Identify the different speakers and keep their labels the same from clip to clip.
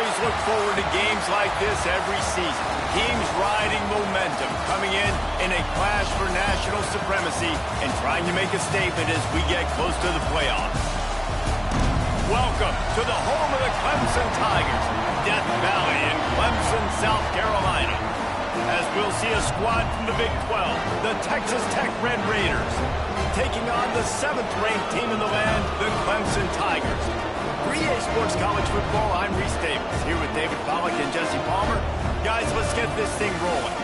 Speaker 1: always look forward to games like this every season. Teams riding momentum, coming in a clash for national supremacy and trying to make a statement as we get close to the playoffs. Welcome to the home of the Clemson Tigers, Death Valley in Clemson, South Carolina. As we'll see a squad from the Big 12, the Texas Tech Red Raiders, taking on the 7th-ranked team in the land, the Clemson Tigers. For EA Sports College Football, I'm Reese Davis, here with David Pollack and Jesse Palmer. Guys, let's get this thing rolling.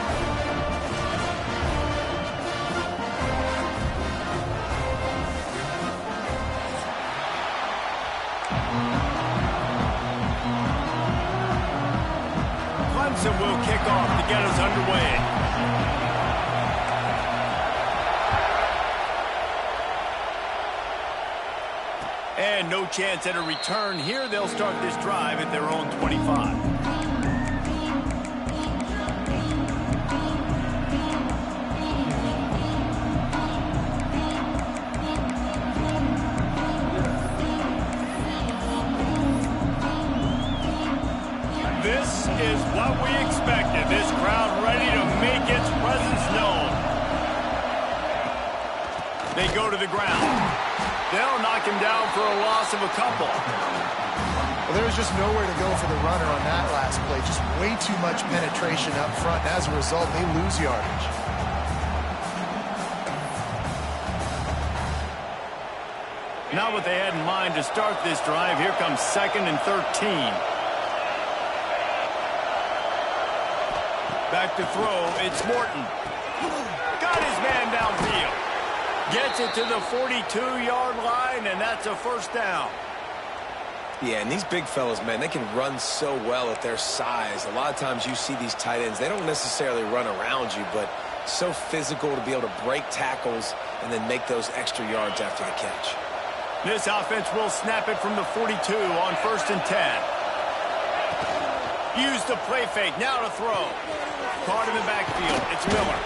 Speaker 1: Clemson will kick off to get us underway. And no chance at a return here. They'll start this drive at their own 25. This is what we expected. This crowd ready to make its presence known. They go to the ground. They'll knock him down for a loss of a couple.
Speaker 2: Well, there was just nowhere to go for the runner on that last play. Just way too much penetration up front. And as a result, they lose yardage.
Speaker 1: Not what they had in mind to start this drive. Here comes 2nd and 13. Back to throw. It's Morton. Got his man downfield. Gets it to the 42-yard line, and that's a first down.
Speaker 3: Yeah, and these big fellas, man, they can run so well at their size. A lot of times you see these tight ends, they don't necessarily run around you, but so physical to be able to break tackles and then make those extra yards after the catch.
Speaker 1: This offense will snap it from the 42 on 1st and 10. Use the play fake, now to throw. Caught in the backfield, it's Miller.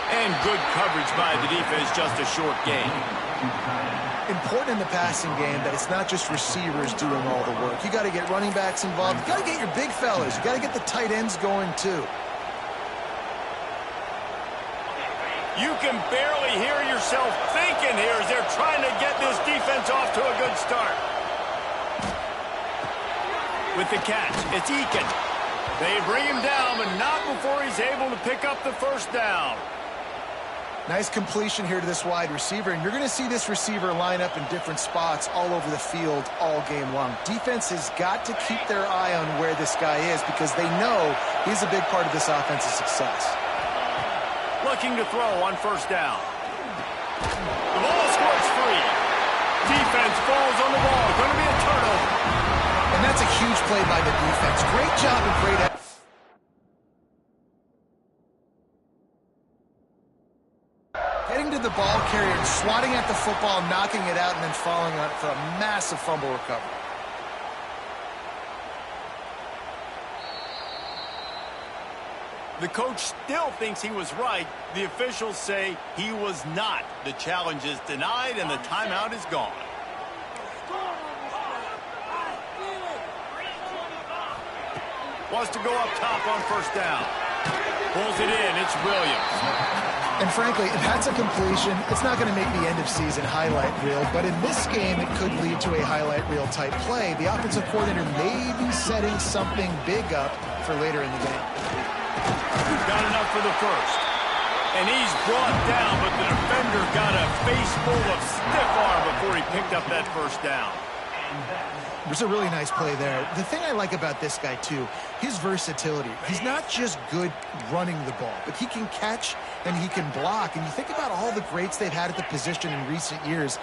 Speaker 1: And good coverage by the defense, just a short gain.
Speaker 2: Important in the passing game that it's not just receivers doing all the work. You got to get running backs involved. You got to get your big fellas. You got to get the tight ends going too.
Speaker 1: You can barely hear yourself thinking here as they're trying to get this defense off to a good start. With the catch, it's Eakin. They bring him down, but not before he's able to pick up the first down.
Speaker 2: Nice completion here to this wide receiver, and you're going to see this receiver line up in different spots all over the field all game long. Defense has got to keep their eye on where this guy is because they know he's a big part of this offense's success.
Speaker 1: Looking to throw on 1st down. The ball squirts free. Defense falls on the ball. Going to be a turnover.
Speaker 2: And that's a huge play by the defense. Great job and great effort. Getting to the ball carrier and swatting at the football, knocking it out, and then falling on it for a massive fumble recovery.
Speaker 1: The coach still thinks he was right. The officials say he was not. The challenge is denied, and the timeout is gone. Wants to go up top on 1st down. Pulls it in. It's Williams.
Speaker 2: And frankly, if that's a completion, it's not going to make the end-of-season highlight reel. But in this game, it could lead to a highlight reel type play. The offensive coordinator may be setting something big up for later in the game.
Speaker 1: Got enough for the first. And he's brought down, but the defender got a face full of stiff arm before he picked up that first down.
Speaker 2: It was a really nice play there. The thing I like about this guy, too, his versatility. He's not just good running the ball, but he can catch and he can block. And you think about all the greats they've had at the position in recent years.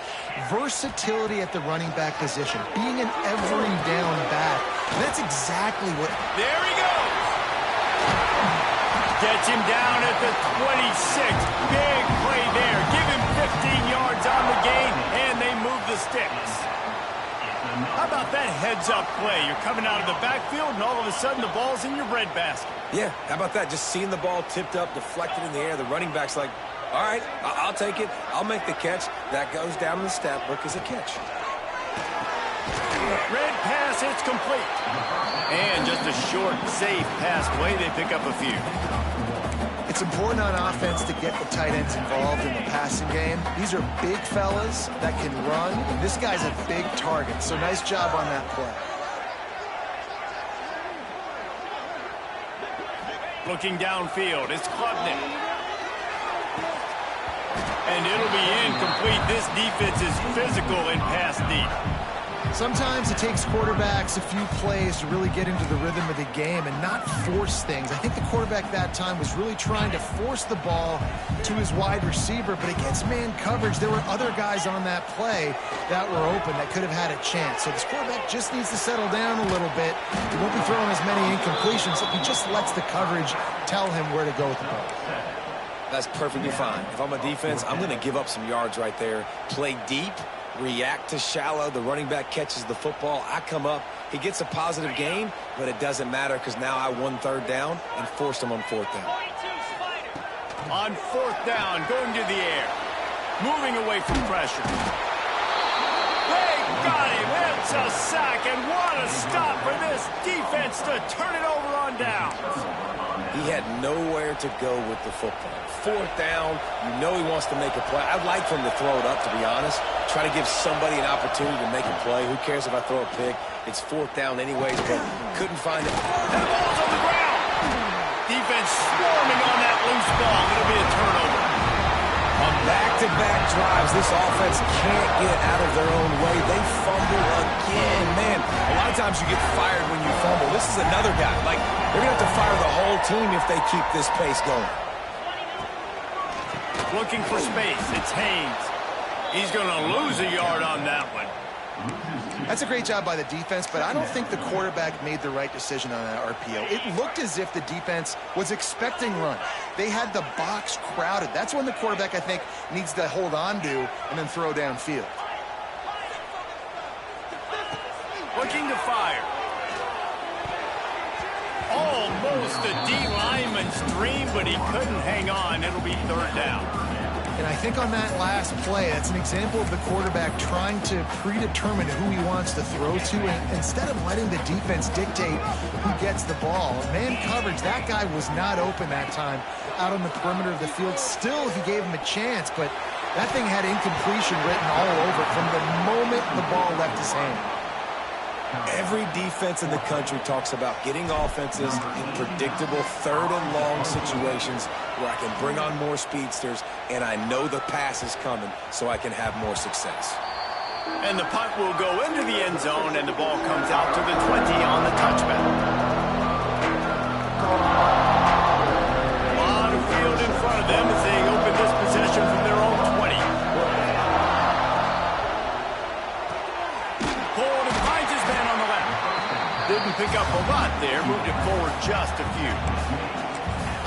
Speaker 2: Versatility at the running back position, being an every down back. That's exactly what...
Speaker 1: There he goes! Gets him down at the 26. Big play there. Give him 15 yards on the gain, and they move the sticks. How about that heads-up play? You're coming out of the backfield, and all of a sudden the ball's in your breadbasket.
Speaker 3: Yeah, how about that? Just seeing the ball tipped up, deflected in the air. The running back's like, all right, I'll take it. I'll make the catch. That goes down in the stat book as a catch.
Speaker 1: Red pass, it's complete. And just a short, safe pass play. They pick up a few.
Speaker 2: It's important on offense to get the tight ends involved in the passing game. These are big fellas that can run, and this guy's a big target, so nice job on that play.
Speaker 1: Looking downfield, it's Klubnik. And it'll be incomplete. This defense is physical and pass deep.
Speaker 2: Sometimes it takes quarterbacks a few plays to really get into the rhythm of the game and not force things. I think the quarterback that time was really trying to force the ball to his wide receiver, but against man coverage, there were other guys on that play that were open that could have had a chance. So this quarterback just needs to settle down a little bit. He won't be throwing as many incompletions if he just lets the coverage tell him where to go with the ball.
Speaker 3: That's perfectly fine. If I'm a defense, I'm going to give up some yards right there. Play deep. React to shallow. The running back catches the football. I come up. He gets a positive gain, but it doesn't matter because now I won third down and forced him on fourth down.
Speaker 1: On fourth down, going to the air. Moving away from pressure. They got him. It's a sack, and what a stop for this defense to turn it over on downs.
Speaker 3: He had nowhere to go with the football. Fourth down, you know he wants to make a play. I'd like for him to throw it up, to be honest. Try to give somebody an opportunity to make a play. Who cares if I throw a pick? It's fourth down anyways, but couldn't find it.
Speaker 1: And the ball's on the ground. Defense swarming on that loose ball. It'll be a turnover.
Speaker 3: On back-to-back drives, this offense can't get out of their own way. They fumble again. Man, a lot of times you get fired when you fumble. This is another guy. Like, they're going to have to fire the whole team if they keep this pace going.
Speaker 1: Looking for space. It's Haynes. He's going to lose a yard on that one.
Speaker 2: That's a great job by the defense, but I don't think the quarterback made the right decision on that RPO. It looked as if the defense was expecting run. They had the box crowded. That's when the quarterback, I think, needs to hold on to and then throw downfield.
Speaker 1: Looking to fire. Almost a D lineman's dream, but he couldn't hang on. It'll be third down.
Speaker 2: And I think on that last play, that's an example of the quarterback trying to predetermine who he wants to throw to, and instead of letting the defense dictate who gets the ball. Man coverage, that guy was not open that time out on the perimeter of the field. Still, he gave him a chance, but that thing had incompletion written all over it from the moment the ball left his hand.
Speaker 3: Every defense in the country talks about getting offenses in predictable third and long situations where I can bring on more speedsters and I know the pass is coming so I can have more success.
Speaker 1: And the punt will go into the end zone and the ball comes out to the 20 on the touchback. A lot of field in front of them as they open this possession from their own 20. Didn't pick up a lot there, moved it forward just a few.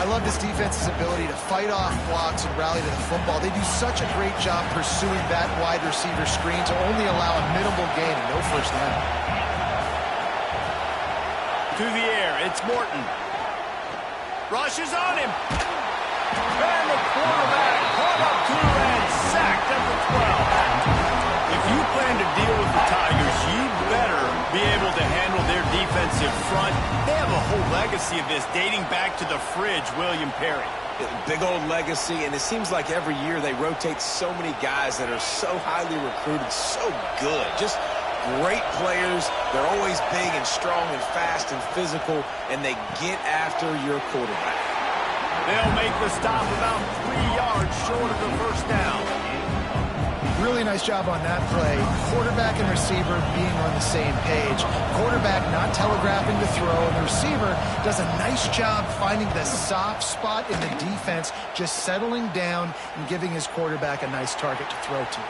Speaker 2: I love this defense's ability to fight off blocks and rally to the football. They do such a great job pursuing that wide receiver screen to only allow a minimal gain and no first down.
Speaker 1: To the air, it's Morton. Rushes on him. And the quarterback caught up to and sacked at the 12. If you plan to deal with the Tigers, you better be able to handle their defensive front. They have a whole legacy of this dating back to the fridge, William Perry.
Speaker 3: Big old legacy, and it seems like every year they rotate so many guys that are so highly recruited, so good. Just great players. They're always big and strong and fast and physical, and they get after your quarterback.
Speaker 1: They'll make the stop about 3 yards short of the first down.
Speaker 2: Really nice job on that play. Quarterback and receiver being on the same page. Quarterback not telegraphing the throw, and the receiver does a nice job finding the soft spot in the defense, just settling down and giving his quarterback a nice target to throw to.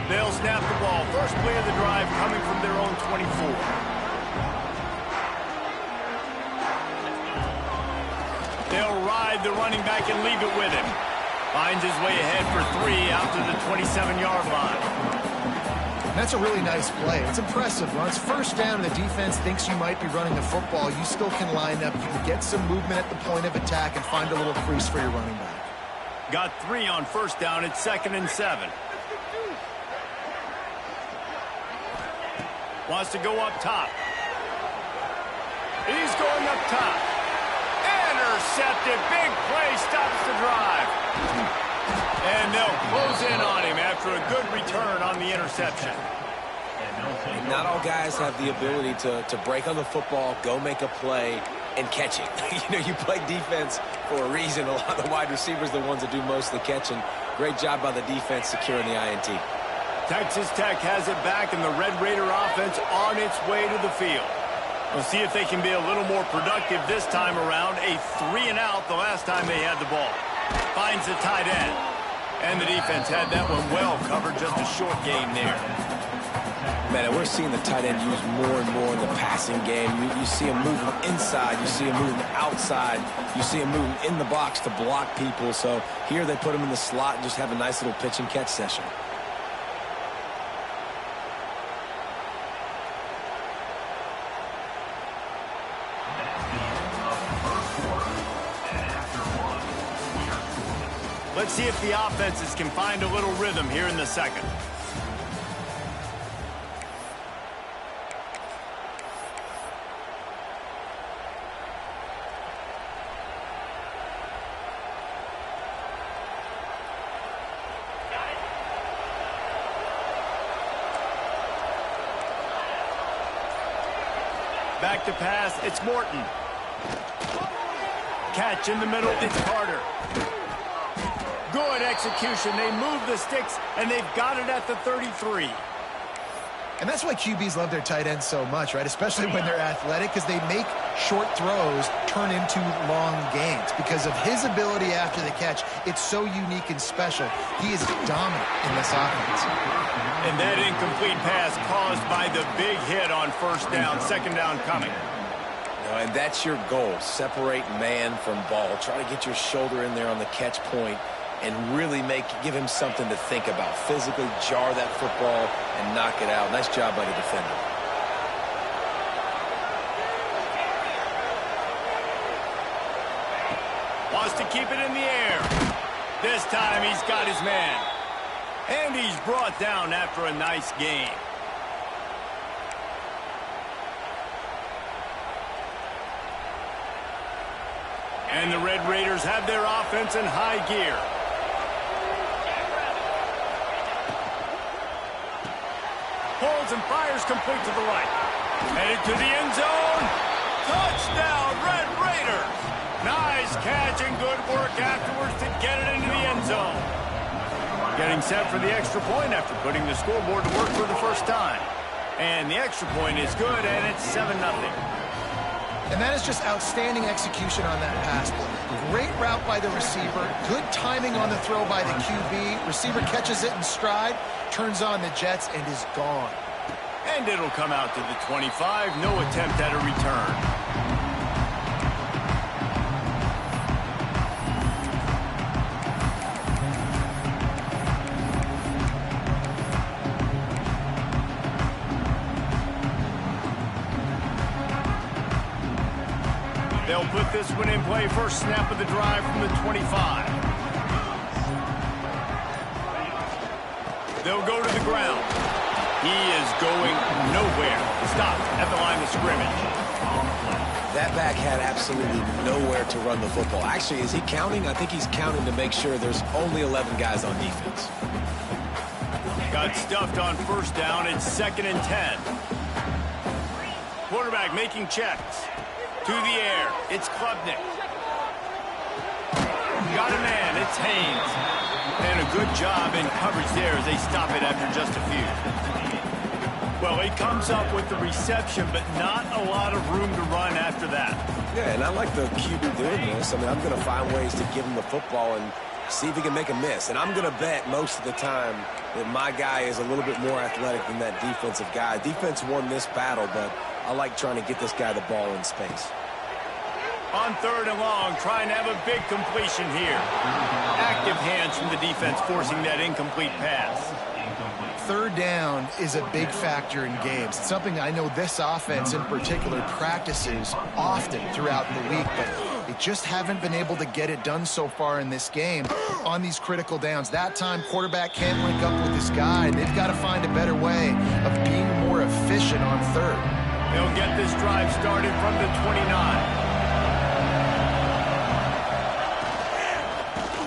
Speaker 1: They'll snap the ball. First play of the drive coming from their own 24. They'll ride the running back and leave it with him. Finds his way ahead for 3 out to the 27-yard line.
Speaker 2: That's a really nice play. It's impressive. When it's first down and the defense thinks you might be running the football, you still can line up. You can get some movement at the point of attack and find a little crease for your running back.
Speaker 1: Got 3 on first down. It's 2nd and 7. Wants to go up top. He's going up top. Intercepted. Big play. Stops the drive. And they'll close in on him after a good return on the interception.
Speaker 3: And not all guys have the ability to break on the football, go make a play, and catch it. You play defense for a reason. A lot of the wide receivers are the ones that do most of the catching. Great job by the defense securing the INT.
Speaker 1: Texas Tech has it back, and the Red Raider offense on its way to the field. We'll see if they can be a little more productive this time around. A 3-and-out the last time they had the ball. Finds the tight end. And the defense had that one well covered. Just a short game there.
Speaker 3: Man, we're seeing the tight end used more and more in the passing game. You see him moving inside. You see him moving outside. You see him moving in the box to block people. So here they put him in the slot and just have a nice little pitch and catch session.
Speaker 1: Let's see if the offenses can find a little rhythm here in the second. Back to pass, it's Morton. Catch in the middle, it's Carter. Good execution. They move the sticks, and they've got it at the 33.
Speaker 2: And that's why QBs love their tight ends so much, right? Especially when they're athletic, because they make short throws turn into long gains. Because of his ability after the catch, it's so unique and special. He is dominant in this offense.
Speaker 1: And that incomplete pass caused by the big hit on first down, second down coming.
Speaker 3: And that's your goal. Separate man from ball. Try to get your shoulder in there on the catch point and really give him something to think about. Physically jar that football and knock it out. Nice job by the defender.
Speaker 1: Wants to keep it in the air. This time he's got his man. And he's brought down after a nice game. And the Red Raiders have their offense in high gear. Pulls and fires complete to the right. Headed to the end zone. Touchdown, Red Raiders. Nice catch and good work afterwards to get it into the end zone. Getting set for the extra point after putting the scoreboard to work for the first time. And the extra point is good, and it's 7-0.
Speaker 2: And that is just outstanding execution on that pass play. Great route by the receiver. Good timing on the throw by the QB. Receiver catches it in stride, turns on the jets, and is gone.
Speaker 1: And it'll come out to the 25. No attempt at a return. They'll put this one in play. First snap of the drive from the 25. They'll go to the ground. He is going nowhere. Stop at the line of scrimmage.
Speaker 3: That back had absolutely nowhere to run the football. Actually, is he counting? I think he's counting to make sure there's only 11 guys on defense.
Speaker 1: Got stuffed on first down. It's 2nd and 10. Quarterback making checks. To the air, it's Klubnik. Got a man, it's Haynes. And a good job in coverage there as they stop it after just a few. Well, he comes up with the reception, but not a lot of room to run after that.
Speaker 3: Yeah, and I like the QB doing this. I mean, I'm going to find ways to give him the football and see if he can make a miss. And I'm going to bet most of the time that my guy is a little bit more athletic than that defensive guy. Defense won this battle, but I like trying to get this guy the ball in space.
Speaker 1: On 3rd and long, trying to have a big completion here. Active hands from the defense forcing that incomplete pass.
Speaker 2: third down is a big factor in games. It's something I know this offense in particular practices often throughout the week, but they just haven't been able to get it done so far in this game on these critical downs. That time, quarterback can't link up with this guy, and they've got to find a better way of being more efficient on third.
Speaker 1: They'll get this drive started from the 29.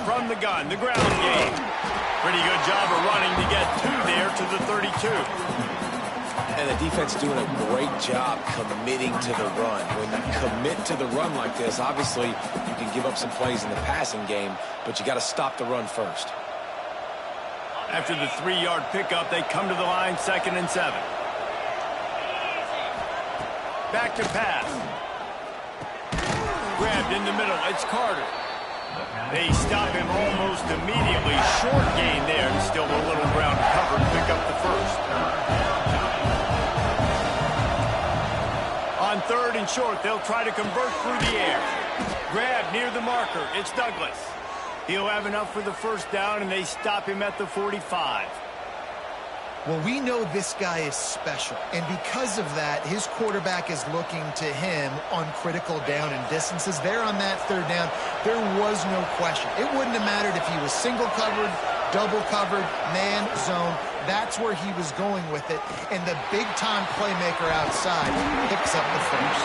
Speaker 1: From the gun, the ground game. Pretty good job of running to get there to the 32.
Speaker 3: And the defense doing a great job committing to the run. When you commit to the run like this, obviously you can give up some plays in the passing game, but you got to stop the run first.
Speaker 1: After the 3-yard pickup, they come to the line, 2nd and 7. Back to pass. Grabbed in the middle. It's Carter. They stop him almost immediately. Short gain there, and still a little ground to cover to pick up the first. On 3rd and short, they'll try to convert through the air. Grab near the marker. It's Douglas. He'll have enough for the first down, and they stop him at the 45.
Speaker 2: Well, we know this guy is special, and because of that, his quarterback is looking to him on critical down and distances. There on that 3rd down, there was no question. It wouldn't have mattered if he was single covered, double covered, man, zone. That's where he was going with it, and the big-time playmaker outside picks up the first.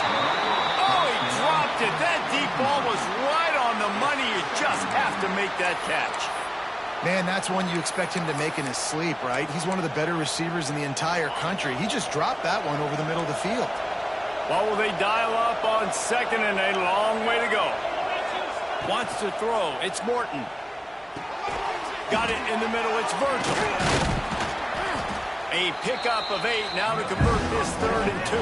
Speaker 1: Oh, he dropped it. That deep ball was right on the money. You just have to make that catch.
Speaker 2: Man, that's one you expect him to make in his sleep, right? He's one of the better receivers in the entire country. He just dropped that one over the middle of the field.
Speaker 1: What will they dial up on 2nd and a long way to go? Wants to throw. It's Morton. Got it in the middle. It's Virgil. A pickup of 8 now to convert this 3rd and 2.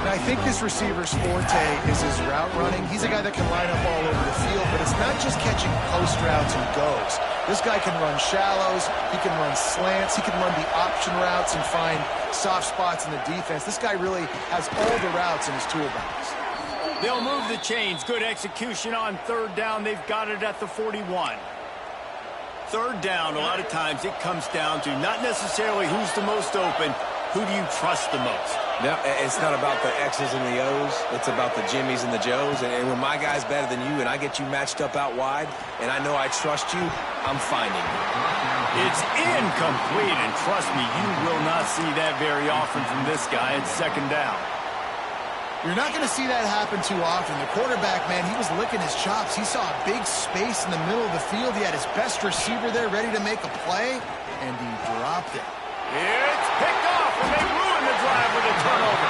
Speaker 2: Now, I think this receiver's forte is his route running. He's a guy that can line up all over the field, but it's not just catching post routes and goes. This guy can run shallows, he can run slants, he can run the option routes and find soft spots in the defense. This guy really has all the routes in his toolbox.
Speaker 1: They'll move the chains. Good execution on 3rd down. They've got it at the 41. 3rd down, a lot of times it comes down to not necessarily who's the most open, who do you trust the most?
Speaker 3: No, it's not about the X's and the O's. It's about the Jimmies and the Joes. And when my guy's better than you and I get you matched up out wide and I know I trust you, I'm finding you.
Speaker 1: It's incomplete, and trust me, you will not see that very often from this guy at 2nd down.
Speaker 2: You're not going to see that happen too often. The quarterback, man, he was licking his chops. He saw a big space in the middle of the field. He had his best receiver there ready to make a play, and he dropped it.
Speaker 1: It's picked off, and they ruined the drive with a turnover.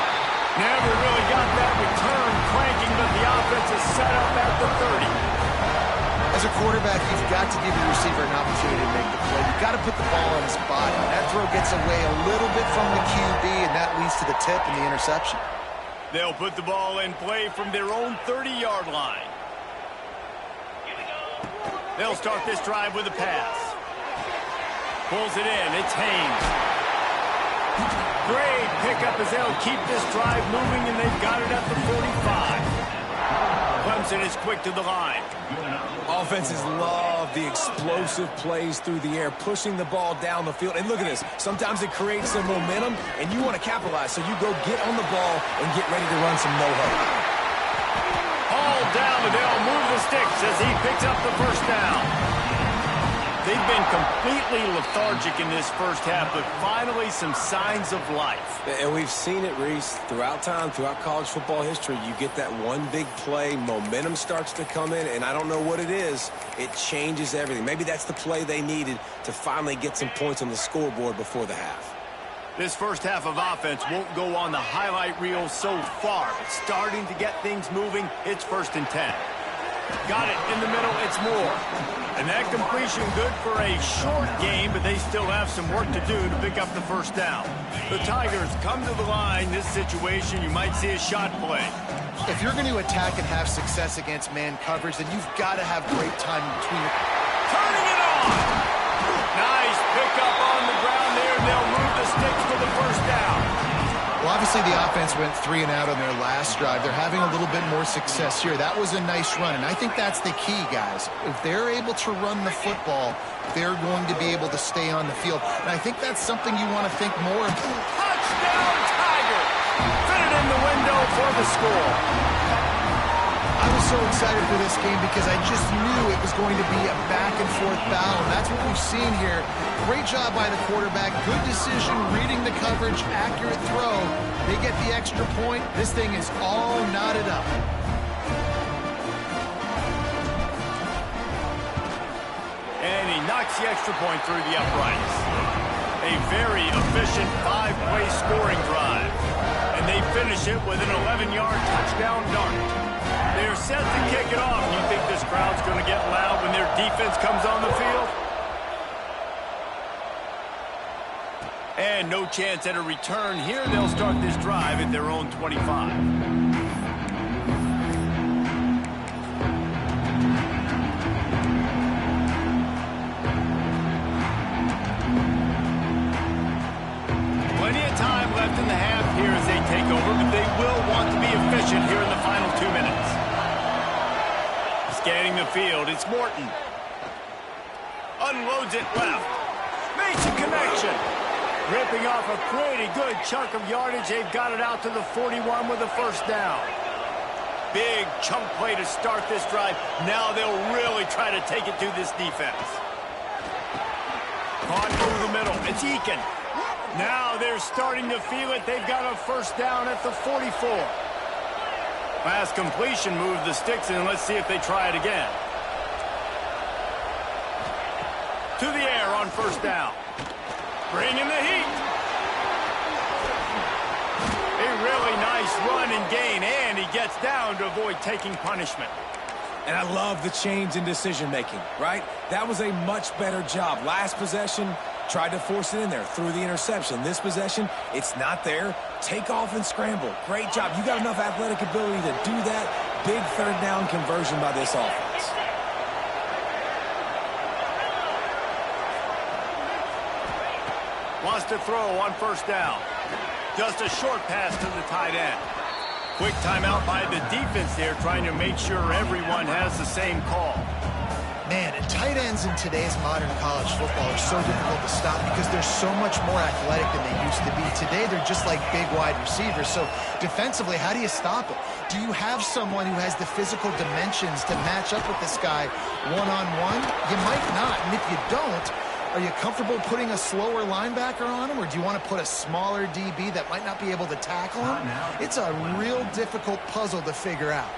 Speaker 1: Never really got that return cranking, but the offense is set up at the 30.
Speaker 2: As a quarterback, you've got to give your receiver an opportunity to make the play. You've got to put the ball on his body. That throw gets away a little bit from the QB, and that leads to the tip and the interception.
Speaker 1: They'll put the ball in play from their own 30-yard line. They'll start this drive with a pass. Pulls it in. It's Haynes. Great pickup as they'll keep this drive moving, and they've got it at the 45. Clemson is quick to the line.
Speaker 3: Offenses love the explosive plays through the air, pushing the ball down the field. And look at this. Sometimes it creates some momentum, and you want to capitalize. So you go get on the ball and get ready to run some no-huddle.
Speaker 1: All down, and they'll move the sticks as he picks up the first down. They've been completely lethargic in this first half, but finally some signs of life.
Speaker 3: And we've seen it, Reese, throughout time, throughout college football history. You get that one big play, momentum starts to come in, and I don't know what it is. It changes everything. Maybe that's the play they needed to finally get some points on the scoreboard before the half.
Speaker 1: This first half of offense won't go on the highlight reel so far, but starting to get things moving, it's 1st and 10. Got it in the middle, it's Moore. And that completion good for a short game, but they still have some work to do to pick up the first down. The Tigers come to the line. This situation, you might see a shot play.
Speaker 2: If you're going to attack and have success against man coverage, then you've got to have great timing between your...
Speaker 1: Turning it on! Nice pickup on the ground there, and they'll move the sticks for the first down.
Speaker 2: Well, obviously Obviously, the offense went 3 and out on their last drive. They're having a little bit more success here. That was a nice run, and I think that's the key, guys. If they're able to run the football, they're going to be able to stay on the field. And I think that's something you want to think more.
Speaker 1: Touchdown, Tiger! Fit it in the window for the score.
Speaker 2: I was so excited for this game because I just knew it was going to be a back-and-forth battle. And that's what we've seen here. Great job by the quarterback. Good decision, reading the coverage, accurate throw. They get the extra point. This thing is all knotted up.
Speaker 1: And he knocks the extra point through the uprights. A very efficient 5-play scoring drive. And they finish it with an 11-yard touchdown dart. They're set to kick it off. You think this crowd's going to get loud when their defense comes on the field? And no chance at a return here. They'll start this drive at their own 25. Left in the half here as they take over, but they will want to be efficient here in the final 2 minutes. Scanning the field, it's Morton. Unloads it left. Makes a connection. Ripping off a pretty good chunk of yardage. They've got it out to the 41 with a first down. Big chunk play to start this drive. Now they'll really try to take it to this defense. Caught through the middle. It's Eakin. Now they're starting to feel it. They've got a first down at the 44. Pass completion, move the sticks in. Let's see if they try it again. To the air on first down. Bringing the heat. A really nice run and gain, and he gets down to avoid taking punishment.
Speaker 3: And I love the change in decision-making, right? That was a much better job. Last possession, tried to force it in there, threw the interception. This possession, it's not there. Take off and scramble. Great job. You got enough athletic ability to do that. Big third down conversion by this offense.
Speaker 1: Wants to throw on first down. Just a short pass to the tight end. Quick timeout by the defense there, trying to make sure everyone has the same call.
Speaker 2: Man, and tight ends in today's modern college football are so difficult to stop because they're so much more athletic than they used to be. Today, they're just like big wide receivers. So defensively, how do you stop it? Do you have someone who has the physical dimensions to match up with this guy one-on-one? You might not, and if you don't, are you comfortable putting a slower linebacker on him, or do you want to put a smaller DB that might not be able to tackle him? It's a real difficult puzzle to figure out.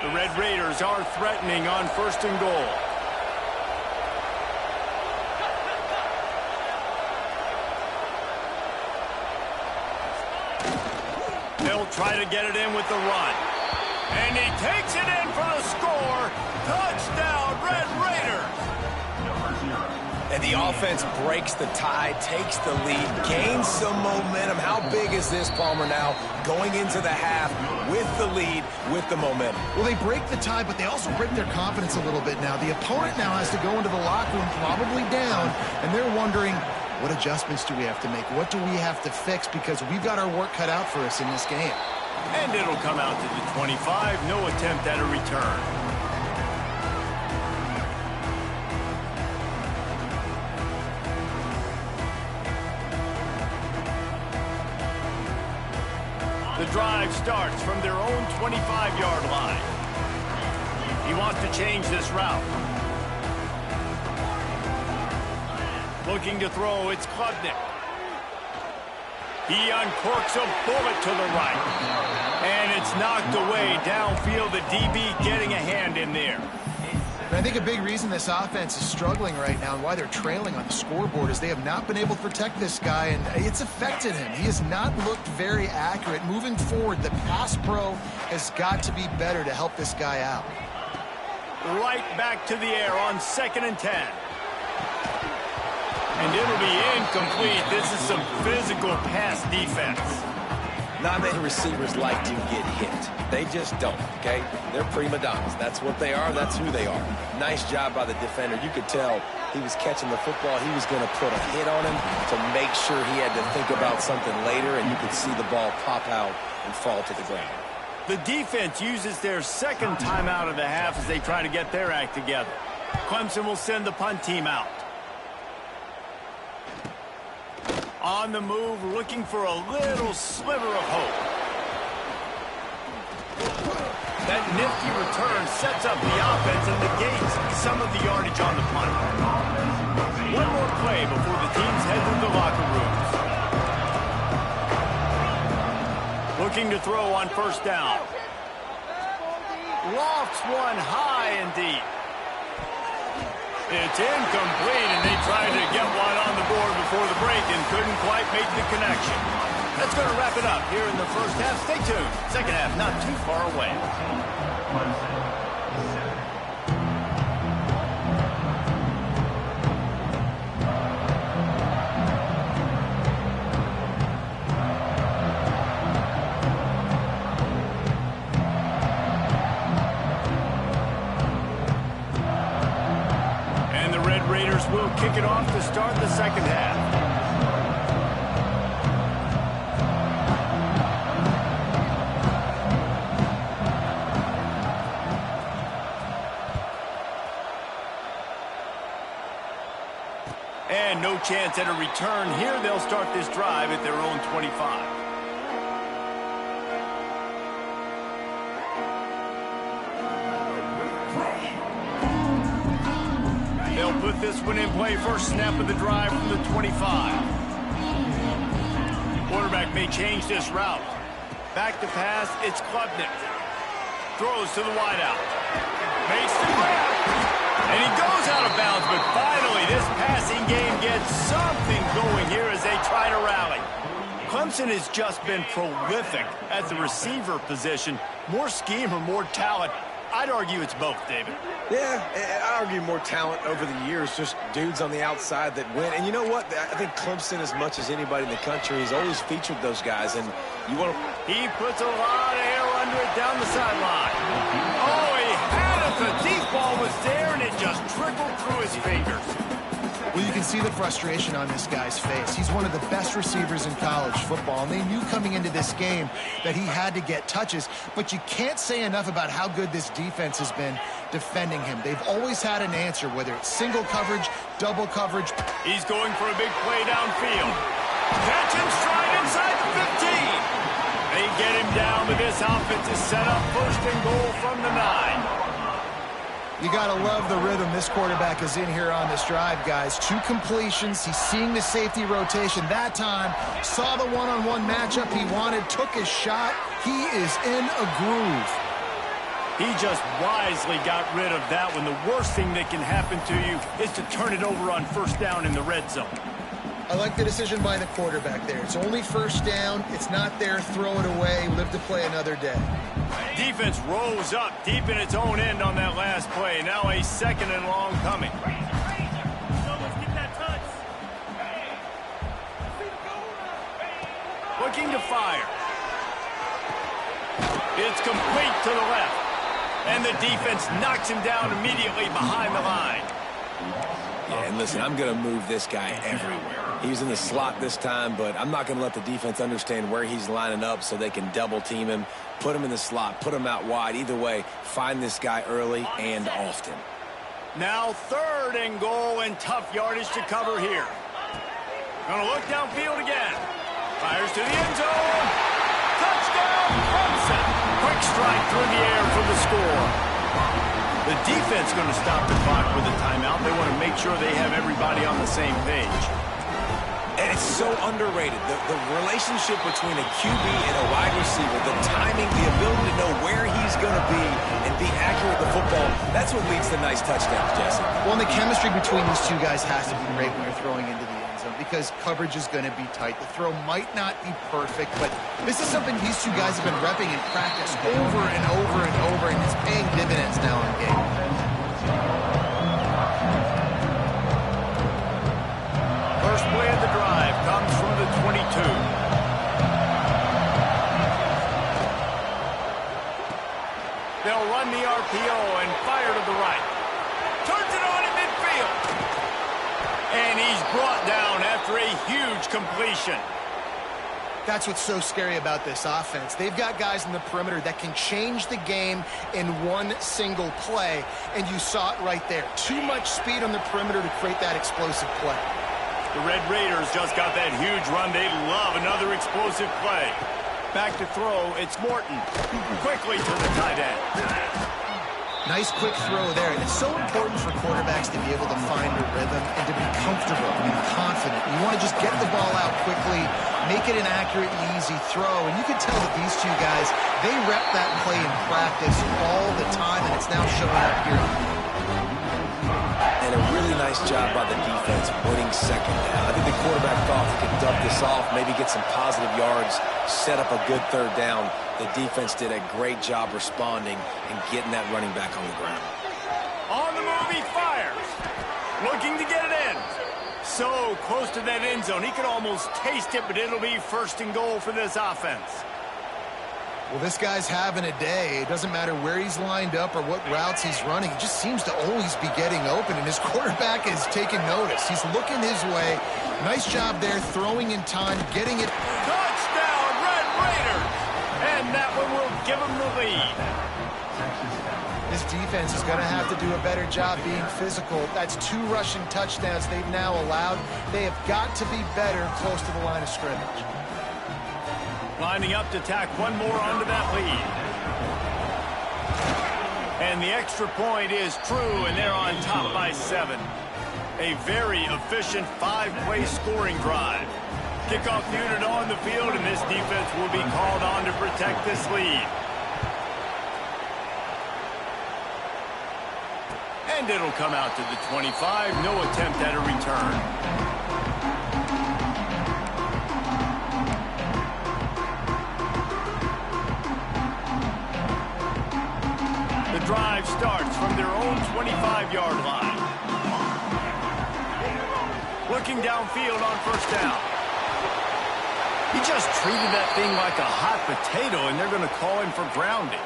Speaker 1: The Red Raiders are threatening on first and goal. They'll try to get it in with the run. And he takes it in for the score. Touchdown, Red Raiders.
Speaker 3: And the offense breaks the tie, takes the lead, gains some momentum. How big is this, Palmer, now going into the half with the lead, with the momentum?
Speaker 2: Well, they break the tie, but they also break their confidence a little bit now. The opponent now has to go into the locker room probably down, and they're wondering, what adjustments do we have to make? What do we have to fix? Because we've got our work cut out for us in this game.
Speaker 1: And it'll come out to the 25. No attempt at a return. The drive starts from their own 25-yard line. He wants to change this route. Looking to throw, it's Klubnik. He uncorks a bullet to the right. And it's knocked away downfield. The DB getting a hand in there.
Speaker 2: And I think a big reason this offense is struggling right now and why they're trailing on the scoreboard is they have not been able to protect this guy, and it's affected him. He has not looked very accurate. Moving forward, the pass pro has got to be better to help this guy out.
Speaker 1: Right back to the air on 2nd and 10. And it'll be incomplete. This is some physical pass defense.
Speaker 3: Not many receivers like to get hit. They just don't, okay? They're prima donnas. That's what they are. That's who they are. Nice job by the defender. You could tell he was catching the football, he was going to put a hit on him to make sure he had to think about something later, and you could see the ball pop out and fall to the ground.
Speaker 1: The defense uses their second timeout of the half as they try to get their act together. Clemson will send the punt team out. On the move, looking for a little sliver of hope. That nifty return sets up the offense and negates some of the yardage on the punt. One more play before the teams head to the locker rooms. Looking to throw on first down. Lofts one high and deep. It's incomplete, and they tried to get one on the board before the break and couldn't quite make the connection. That's going to wrap it up here in the first half. Stay tuned. Second half not too far away. And the Red Raiders will kick it off to start the second half. And no chance at a return here. They'll start this drive at their own 25. They'll put this one in play. First snap of the drive from the 25. Quarterback may change this route. Back to pass, it's Klubnik. Throws to the wideout. Makes the grab. And he goes out of bounds, but finally this passing game gets something going here as they try to rally. Clemson has just been prolific at the receiver position. More scheme or more talent? I'd argue it's both, David.
Speaker 3: Yeah, I argue more talent over the years, just dudes on the outside that win. And you know what? I think Clemson, as much as anybody in the country, has always featured those guys. And you want to...
Speaker 1: He puts a lot of air under it down the sideline. Oh, he had it. The deep ball was there, and it just trickled through his fingers.
Speaker 2: Well, you can see the frustration on this guy's face. He's one of the best receivers in college football, and they knew coming into this game that he had to get touches, but you can't say enough about how good this defense has been defending him. They've always had an answer, whether it's single coverage, double coverage.
Speaker 1: He's going for a big play downfield. Catch and stride inside the 15. They get him down, but this offense is set up first and goal from the 9.
Speaker 2: You got to love the rhythm this quarterback is in here on this drive, guys. 2 completions. He's seeing the safety rotation that time. Saw the one-on-one matchup he wanted, took his shot. He is in a groove.
Speaker 1: He just wisely got rid of that one. The worst thing that can happen to you is to turn it over on first down in the red zone.
Speaker 2: I like the decision by the quarterback there. It's only first down. It's not there. Throw it away. Live to play another day.
Speaker 1: Defense rose up deep in its own end on that last play. Now a second and long coming. Looking to fire. It's complete to the left. And the defense knocks him down immediately behind the line.
Speaker 3: Yeah, and listen, I'm going to move this guy everywhere. He's in the slot this time, but I'm not going to let the defense understand where he's lining up so they can double team him, put him in the slot, put him out wide. Either way, find this guy early and often.
Speaker 1: Now third and goal and tough yardage to cover here. Going to look downfield again. Fires to the end zone. Touchdown, Clemson. Quick strike through the air for the score. The defense going to stop the clock with a timeout. They want to make sure they have everybody on the same page.
Speaker 3: And it's so underrated. The relationship between a QB and a wide receiver, the timing, the ability to know where he's going to be and be accurate with the football, that's what leads to nice touchdowns, Jesse.
Speaker 2: Well, and the chemistry between these two guys has to be great when you're throwing into the end zone because coverage is going to be tight. The throw might not be perfect, but this is something these two guys have been repping in practice over and over and over, and it's paying dividends now in game.
Speaker 1: First play of the drive comes from the 22. They'll run the RPO and fire to the right. Turns it on in midfield. And he's brought down after a huge completion.
Speaker 2: That's what's so scary about this offense. They've got guys in the perimeter that can change the game in one single play, and you saw it right there. Too much speed on the perimeter to create that explosive play.
Speaker 1: The Red Raiders just got that huge run. They love another explosive play. Back to throw, it's Morton. Quickly to the tight end.
Speaker 2: Nice quick throw there, and it's so important for quarterbacks to be able to find a rhythm and to be comfortable and confident. You want to just get the ball out quickly, make it an accurate and easy throw, and you can tell that these two guys, they rep that play in practice all the time, and it's now showing up here.
Speaker 3: And a really nice job by the defense winning second down. I think the quarterback thought he could dump this off, maybe get some positive yards, set up a good third down. The defense did a great job responding and getting that running back on the ground.
Speaker 1: On the move, he fires. Looking to get it in. So close to that end zone. He could almost taste it, but it'll be first and goal for this offense.
Speaker 2: Well, this guy's having a day. It doesn't matter where he's lined up or what routes he's running. He just seems to always be getting open, and his quarterback is taking notice. He's looking his way. Nice job there, throwing in time, getting it.
Speaker 1: Touchdown, Red Raiders! And that one will give him the lead.
Speaker 2: This defense is going to have to do a better job being physical. That's 2 rushing touchdowns they've now allowed. They have got to be better close to the line of scrimmage.
Speaker 1: Lining up to tack one more onto that lead. And the extra point is true, and they're on top by 7. A very efficient 5-play scoring drive. Kickoff unit on the field, and this defense will be called on to protect this lead. And it'll come out to the 25. No attempt at a return. Drive starts from their own 25-yard line. Looking downfield on first down. He just treated that thing like a hot potato, and they're going to call him for grounding.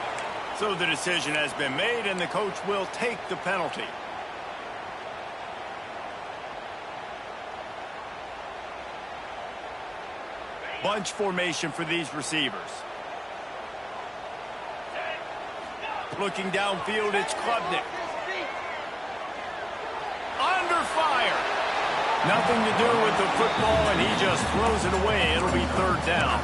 Speaker 1: So the decision has been made, and the coach will take the penalty. Bunch formation for these receivers. Looking downfield, it's Klubnik. Under fire. Nothing to do with the football, and he just throws it away. It'll be third down.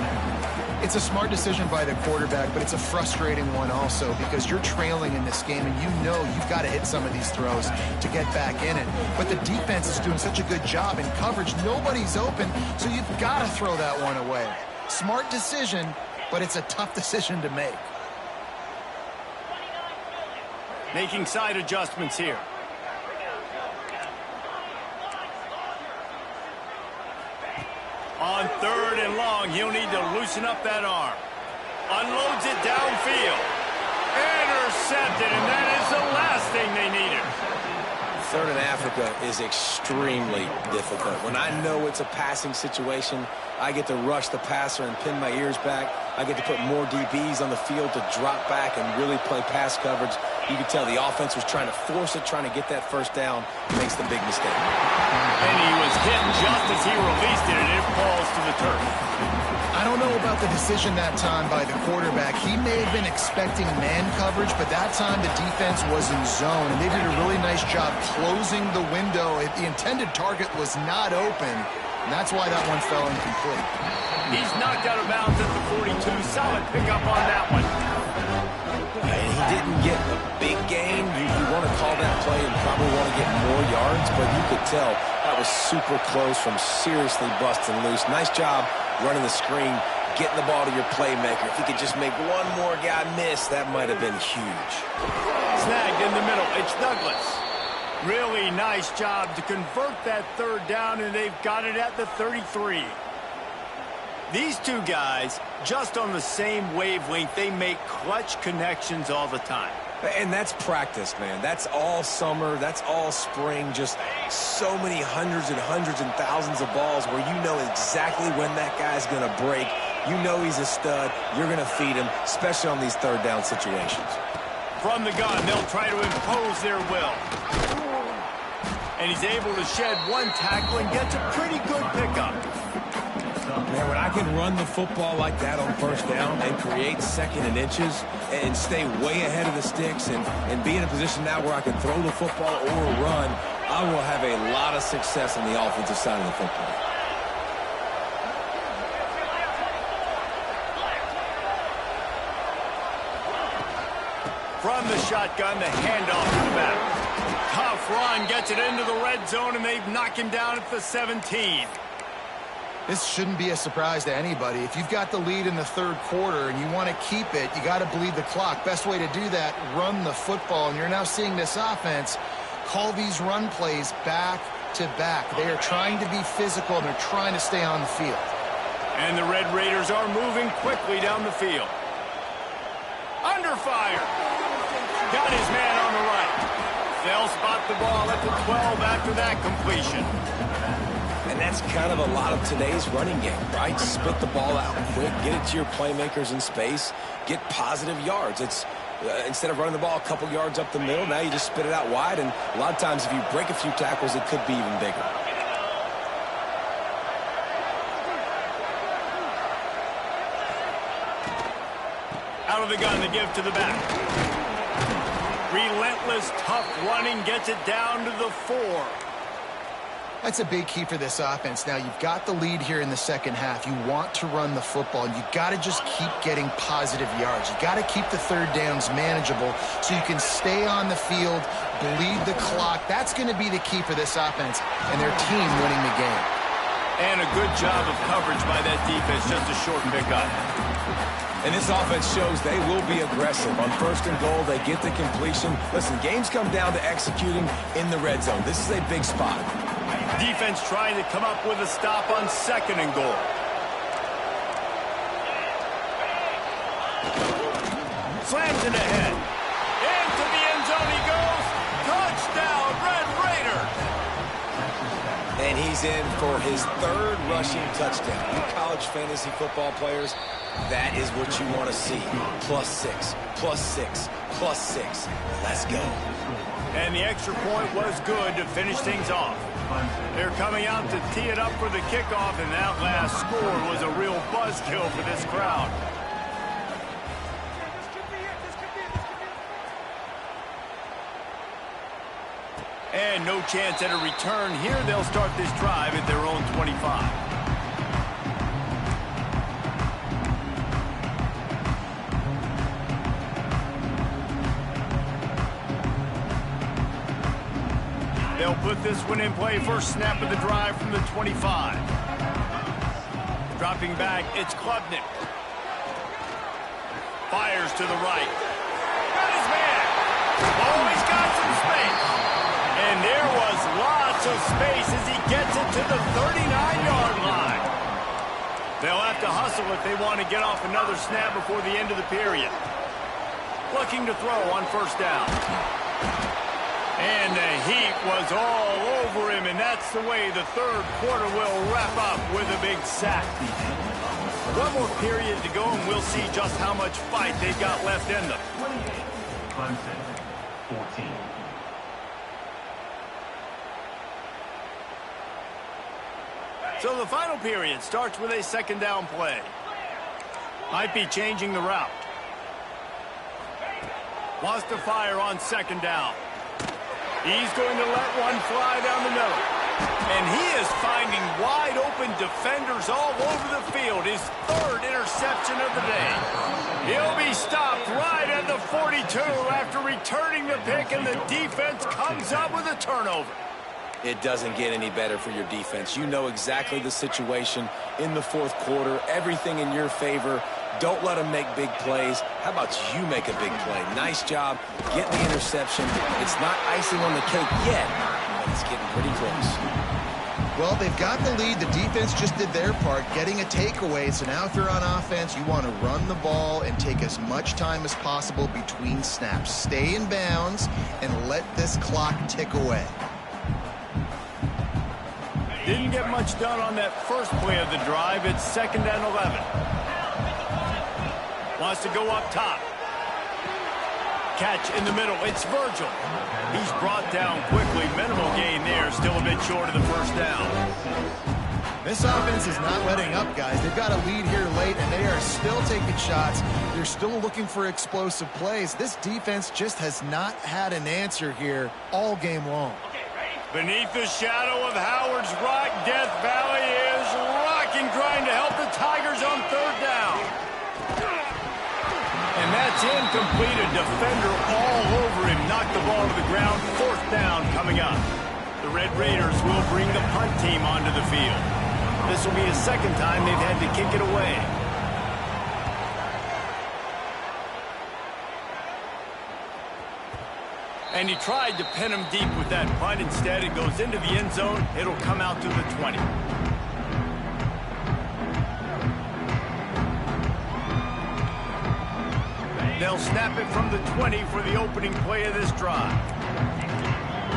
Speaker 2: It's a smart decision by the quarterback, but it's a frustrating one also because you're trailing in this game, and you know you've got to hit some of these throws to get back in it. But the defense is doing such a good job in coverage. Nobody's open, so you've got to throw that one away. Smart decision, but it's a tough decision to make.
Speaker 1: Making side adjustments here. On third and long, he'll need to loosen up that arm. Unloads it downfield. Intercepted, and that is the last thing they needed.
Speaker 3: Third in Africa is extremely difficult. When I know it's a passing situation, I get to rush the passer and pin my ears back. I get to put more DBs on the field to drop back and really play pass coverage. You can tell the offense was trying to force it, trying to get that first down. Makes the big mistake.
Speaker 1: And he was hit just as he released it, and it falls to the turf.
Speaker 2: I don't know about the decision that time by the quarterback. He may have been expecting man coverage, but that time the defense was in zone, and they did a really nice job closing the window. The intended target was not open, and that's why that one fell incomplete.
Speaker 1: He's knocked out of bounds at the 42. Solid pickup on that one.
Speaker 3: And he didn't get a big gain. You want to call that play and probably want to get more yards, but you could tell that was super close from seriously busting loose. Nice job running the screen, getting the ball to your playmaker. If he could just make one more guy miss, that might have been huge.
Speaker 1: Snagged in the middle. It's Douglas. Really nice job to convert that third down, and they've got it at the 33. These two guys, just on the same wavelength, they make clutch connections all the time.
Speaker 3: And that's practice, man. That's all summer. That's all spring. Just so many hundreds and thousands of balls where you know exactly when that guy's going to break. You know he's a stud. You're going to feed him, especially on these third down situations.
Speaker 1: From the gun, they'll try to impose their will. And he's able to shed one tackle and gets a pretty good pickup.
Speaker 3: Man, when I can run the football like that on first down and create second and inches and stay way ahead of the sticks and be in a position now where I can throw the football or run, I will have a lot of success on the offensive side of the football.
Speaker 1: From the shotgun, the handoff to the back. Tough run, gets it into the red zone, and they've knocked him down at the 17.
Speaker 2: This shouldn't be a surprise to anybody. If you've got the lead in the third quarter and you want to keep it, you got to bleed the clock. Best way to do that, run the football. And you're now seeing this offense call these run plays back to back. They are trying to be physical, and they're trying to stay on the field.
Speaker 1: And the Red Raiders are moving quickly down the field. Under fire. Got his man on the right. They'll spot the ball at the 12 after that completion.
Speaker 3: And that's kind of a lot of today's running game, right? Spit the ball out quick, get it to your playmakers in space, get positive yards. It's instead of running the ball a couple yards up the middle, now you just spit it out wide, and a lot of times if you break a few tackles, it could be even bigger.
Speaker 1: Out of the gun, the give to the back. Relentless, tough running gets it down to the 4.
Speaker 2: That's a big key for this offense. Now, you've got the lead here in the second half. You want to run the football, and you've got to just keep getting positive yards. You've got to keep the third downs manageable so you can stay on the field, bleed the clock. That's going to be the key for this offense and their team winning the game.
Speaker 1: And a good job of coverage by that defense, just a short pickup.
Speaker 3: And this offense shows they will be aggressive. On first and goal, they get the completion. Listen, games come down to executing in the red zone. This is a big spot.
Speaker 1: Defense trying to come up with a stop on second and goal. Slams it ahead. Into the end zone he goes. Touchdown, Red Raiders.
Speaker 3: And he's in for his third rushing touchdown. You college fantasy football players, that is what you want to see. +6, +6, +6. Let's go.
Speaker 1: And the extra point was good to finish things off. They're coming out to tee it up for the kickoff, and that last score was a real buzzkill for this crowd. And no chance at a return here. They'll start this drive at their own 25. They'll put this one in play. First snap of the drive from the 25. Dropping back, it's Klubnik. Fires to the right. Got his man. Oh, he's got some space. And there was lots of space as he gets it to the 39-yard line. They'll have to hustle if they want to get off another snap before the end of the period. Looking to throw on first down. And the heat was all over him, and that's the way the third quarter will wrap up with a big sack. One more period to go, and we'll see just how much fight they've got left in them.
Speaker 4: 14.
Speaker 1: So the final period starts with a second down play. Might be changing the route. Wants to fire on second down. He's going to let one fly down the middle. And he is finding wide open defenders all over the field. His third interception of the day. He'll be stopped right at the 42 after returning the pick, and the defense comes up with a turnover.
Speaker 3: It doesn't get any better for your defense. You know exactly the situation in the fourth quarter. Everything in your favor. Don't let them make big plays. How about you make a big play? Nice job getting the interception. It's not icing on the cake yet, but it's getting pretty close.
Speaker 2: Well, they've got the lead. The defense just did their part, getting a takeaway. So now if you're on offense, you want to run the ball and take as much time as possible between snaps. Stay in bounds and let this clock tick away.
Speaker 1: Didn't get much done on that first play of the drive. It's second and 11. Wants to go up top. catch in the middle. It's Virgil. He's brought down quickly. Minimal gain there. Still a bit short of the first down.
Speaker 2: This offense is not letting up, guys. They've got a lead here late, and they are still taking shots. They're still looking for explosive plays. This defense just has not had an answer here all game long.
Speaker 1: Beneath the shadow of Howard's Rock, Death Valley is rocking, trying to help the Tigers on third down. And that's incomplete. A defender all over him. Knocked the ball to the ground. Fourth down coming up. The Red Raiders will bring the punt team onto the field. This will be the second time they've had to kick it away. And he tried to pin him deep with that punt. Instead, it goes into the end zone. It'll come out to the 20. They'll snap it from the 20 for the opening play of this drive.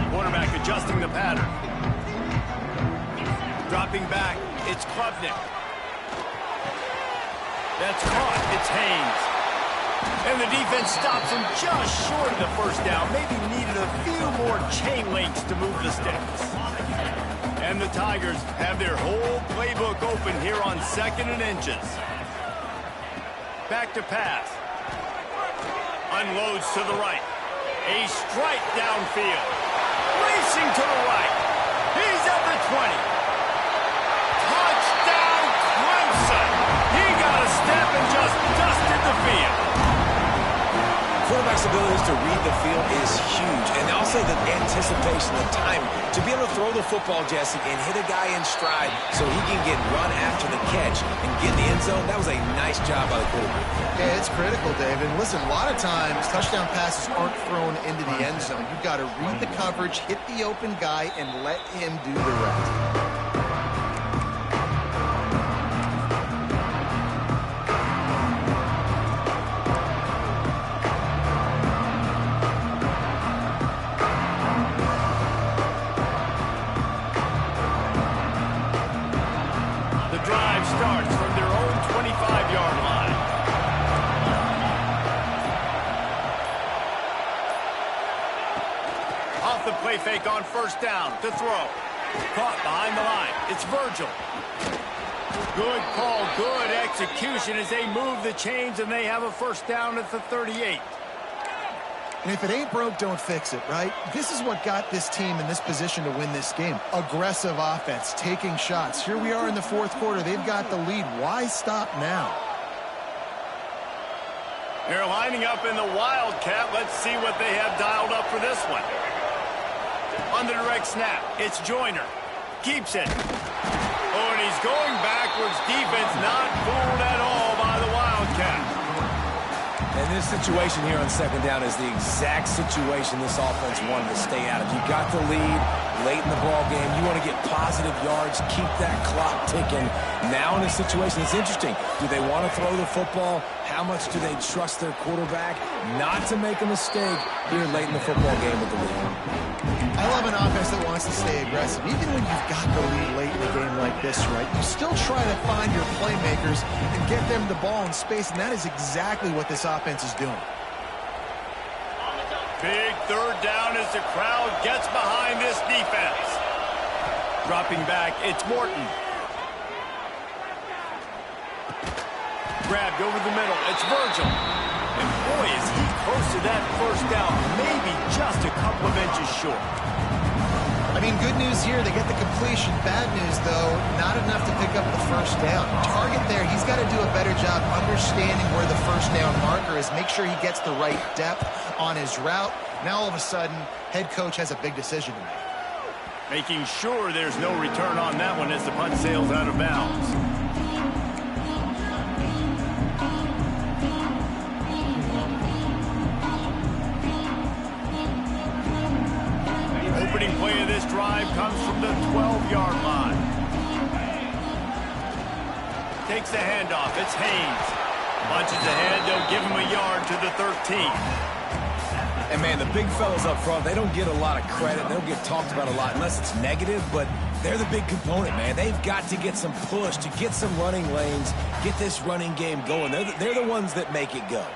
Speaker 1: Quarterback adjusting the pattern. Dropping back, it's Klubnik. That's caught, it's Haynes. And the defense stops him just short of the first down. Maybe needed a few more chain links to move the sticks. And the Tigers have their whole playbook open here on 2nd and inches. Back to pass. Unloads to the right. A strike downfield. Racing to the right. He's at the 20. Touchdown, Clemson. He got a step and just dusted the field.
Speaker 3: Quarterback's abilities to read the field is huge. And also the anticipation, the time to be able to throw the football, Jesse, and hit a guy in stride so he can get run after the catch and get in the end zone. That was a nice job by the quarterback.
Speaker 2: Yeah, it's critical, David. Listen, a lot of times touchdown passes aren't thrown into the end zone. You've got to read the coverage, hit the open guy, and let him do the rest.
Speaker 1: Starts from their own 25-yard line. Off the play fake on first down to throw. Caught behind the line. It's Virgil. Good call, good execution as they move the chains and they have a first down at the 38.
Speaker 2: And if it ain't broke, don't fix it, right? This is what got this team in this position to win this game. Aggressive offense, taking shots. Here we are in the fourth quarter. They've got the lead. Why stop now?
Speaker 1: They're lining up in the Wildcat. Let's see what they have dialed up for this one. On the direct snap, it's Joyner. Keeps it. Oh, and he's going backwards. Defense not fooled at all by the Wildcat.
Speaker 3: And this situation here on second down is the exact situation this offense wanted to stay out of. You got the lead late in the ball game. You want to get positive yards, keep that clock ticking. Now in a situation, it's interesting. Do they want to throw the football? How much do they trust their quarterback not to make a mistake here late in the football game with the lead?
Speaker 2: I love an offense that wants to stay aggressive. Even when you've got the lead late in a game like this, right, you still try to find your playmakers and get them the ball in space, and that is exactly what this offense is doing.
Speaker 1: Big third down as the crowd gets behind this defense. Dropping back, it's Morton. Grabbed over the middle, it's Virgil. And boy, is he close to that first down, maybe just a couple of inches short.
Speaker 2: I mean, good news here, they get the completion. Bad news, though, not enough to pick up the first down. Target there, he's got to do a better job understanding where the first down marker is, make sure he gets the right depth on his route. Now, all of a sudden, head coach has a big decision to make.
Speaker 1: Making sure there's no return on that one as the punt sails out of bounds. Opening play of this drive comes from the 12-yard line. Takes the handoff. It's Haynes. Bunches ahead. They'll give him a yard to the 13.
Speaker 3: And, man, the big fellas up front, they don't get a lot of credit. They don't get talked about a lot unless it's negative, but they're the big component, man. They've got to get some push, to get some running lanes, get this running game going. They're the ones that make it go.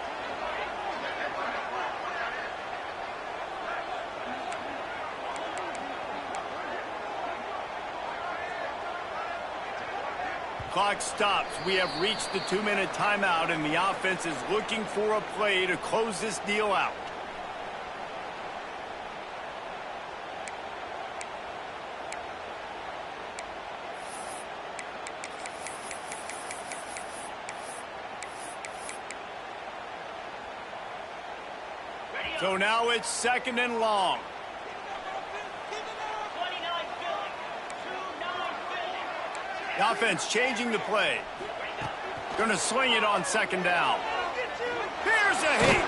Speaker 1: Clock stops. We have reached the 2-minute timeout, and the offense is looking for a play to close this deal out. So now it's 2nd and long. The offense changing the play. Going to swing it on 2nd down. Here's a hit.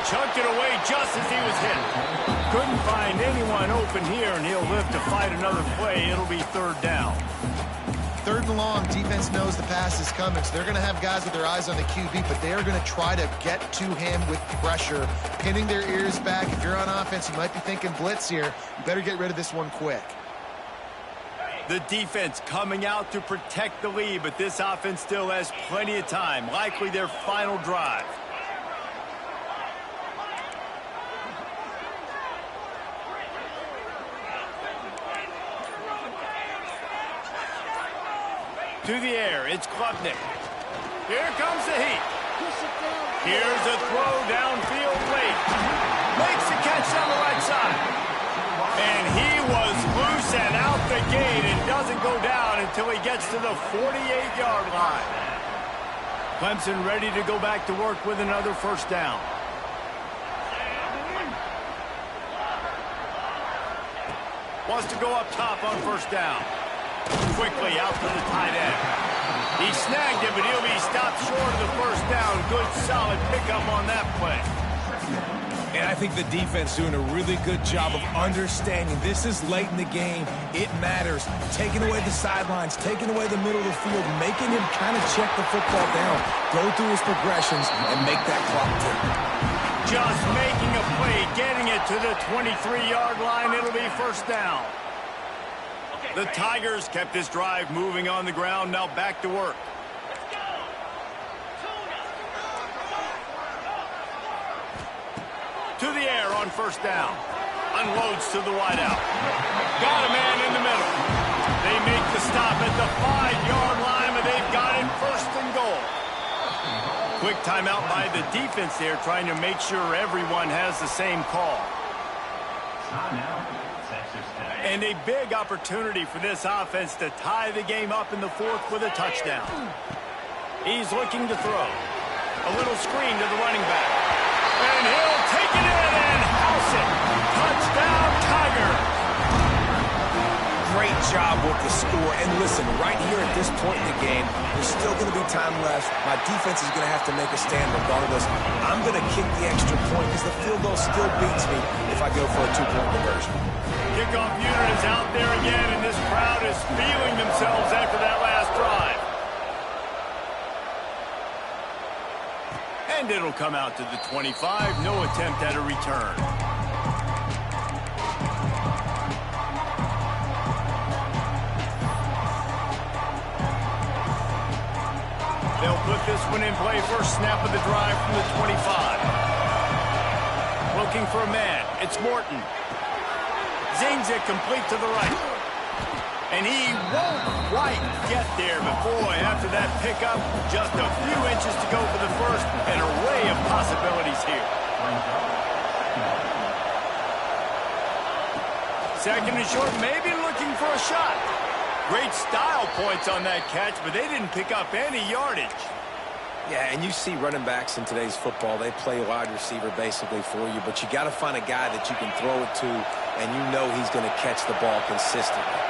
Speaker 1: Chunked it away just as he was hit. Couldn't find anyone open here, and he'll live to fight another play. It'll be 3rd down.
Speaker 2: 3rd and long, defense knows the pass is coming, so they're going to have guys with their eyes on the QB, but they are going to try to get to him with pressure, pinning their ears back. If you're on offense, you might be thinking blitz here. You better get rid of this one quick.
Speaker 1: The defense coming out to protect the lead, but this offense still has plenty of time, likely their final drive. To the air, it's Klubnik. Here comes the heat. Here's a throw downfield late. Makes the catch down the right side. And he was loose and out the gate and doesn't go down until he gets to the 48-yard line. Clemson ready to go back to work with another 1st down. Wants to go up top on 1st down. Quickly out to the tight end. He snagged it, but he'll be stopped short of the 1st down. Good, solid pickup on that play.
Speaker 3: And I think the defense doing a really good job of understanding this is late in the game. It matters. Taking away the sidelines, taking away the middle of the field, making him kind of check the football down, go through his progressions, and make that clock tick.
Speaker 1: Just making a play, getting it to the 23-yard line. It'll be 1st down. The Tigers kept this drive moving on the ground. Now back to work. To the air on 1st down. Unloads to the wideout. Got a man in the middle. They make the stop at the 5-yard line, but they've got it 1st and goal. Quick timeout by the defense there, trying to make sure everyone has the same call. And a big opportunity for this offense to tie the game up in the 4th with a touchdown. He's looking to throw. A little screen to the running back. And he'll take it in and house it. Touchdown, Tiger.
Speaker 3: Great job with the score. And listen, right here at this point in the game, there's still going to be time left. My defense is going to have to make a stand regardless. I'm going to kick the extra point because the field goal still beats me if I go for a 2-point conversion.
Speaker 1: Kickoff unit is out there again, and this crowd is feeling themselves after that last drive. And it'll come out to the 25. No attempt at a return. They'll put this one in play. First snap of the drive from the 25. Looking for a man. It's Morton. Zings it complete to the right. And he won't quite get there, but boy, after that pickup, just a few inches to go for the 1st. An array of possibilities here. 2nd and short, maybe looking for a shot. Great style points on that catch, but they didn't pick up any yardage.
Speaker 3: Yeah, and you see running backs in today's football, they play wide receiver basically for you, but you got to find a guy that you can throw it to, and you know he's going to catch the ball consistently.